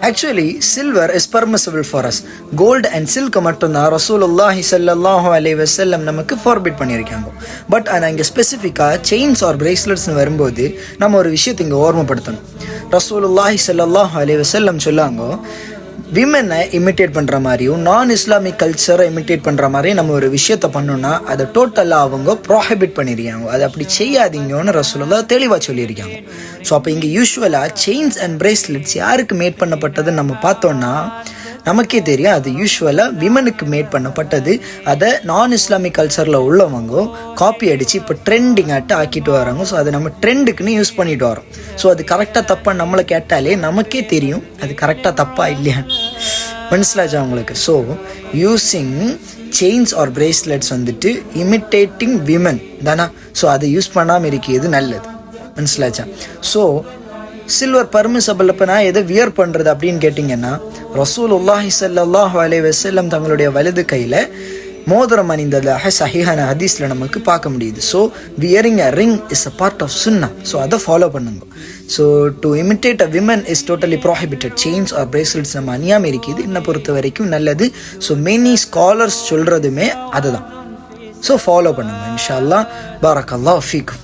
Actually silver is permissible for us. Gold and silk மட்டும்தான் ரசூலுல்லாஹி ஸல்லல்லாஹு அலைஹி வஸல்லம் நமக்கு ஃபார்பிட் பண்ணியிருக்காங்க. பட் ஆனால் இங்கே ஸ்பெசிஃபிக்காக செயின்ஸ் ஆர் பிரேஸ்லெட்ஸ்னு வரும்போது நம்ம ஒரு விஷயத்தை இங்கே ஓர்மைப்படுத்தணும். ரசூலுல்லாஹி ஸல்லல்லாஹு அலைஹி வஸல்லம் சொல்லாங்க, விமனை இமிட்டேட் பண்ணுற மாதிரியும் நான் இஸ்லாமிக் கல்ச்சரை இமிட்டேட் பண்ணுற மாதிரியும் நம்ம ஒரு விஷயத்த பண்ணோன்னா அதை டோட்டலாக அவங்க ப்ராஹிபிட் பண்ணியிருக்காங்க. அதை அப்படி செய்யாதீங்கன்னு ரசூலுல்லாஹ் தெளிவாக சொல்லியிருக்காங்க. ஸோ அப்போ இங்கே யூஸ்வலாக செயின்ஸ் அண்ட் பிரேஸ்லெட்ஸ் யாருக்கு மேட் பண்ணப்பட்டதுன்னு நம்ம பார்த்தோன்னா நமக்கே தெரியும் அது யூஸ்வலாக விமனுக்கு மேட் பண்ணப்பட்டது. அதை நான் இஸ்லாமிக் கல்ச்சரில் உள்ளவங்க காப்பி அடித்து இப்போ ட்ரெண்டிங்காட்டு ஆக்கிட்டு வராங்க. ஸோ அதை நம்ம ட்ரெண்டுக்குன்னு யூஸ் பண்ணிட்டு வரோம். ஸோ அது கரெக்டாக தப்பாக நம்மளை கேட்டாலே நமக்கே தெரியும் அது கரெக்டாக தப்பா இல்லையா, மனசிலாச்சா அவங்களுக்கு. So using chains or bracelets வந்துட்டு இமிட்டேட்டிங் விமன் தானே. ஸோ அதை யூஸ் பண்ணாமல் இருக்கிறது நல்லது, மனசிலாச்சா. So silver permissible. இப்போ நான் எதை வியர் பண்ணுறது அப்படின்னு கேட்டிங்கன்னா, ரசூலுல்லாஹி ஸல்லல்லாஹு அலைஹி வஸல்லம் தங்களுடைய வலது கையில் மோதிரம் அணிந்ததாக சஹீஹான ஹதீஸில் நமக்கு பார்க்க முடியுது. So wearing a ring is a part of சுன்னா. ஸோ அதை ஃபாலோ பண்ணுங்க. So to imitate a women is totally prohibited. Chains or bracelets நம்ம அணியாமல் இருக்குது என்னை பொறுத்த வரைக்கும் நல்லது. ஸோ மெனி ஸ்காலர்ஸ் சொல்கிறதுமே அதுதான். ஸோ ஃபாலோ பண்ணுங்க இன்ஷா அல்லாஹ். பாரக்கல்லாஹு ஃபீக்கும்.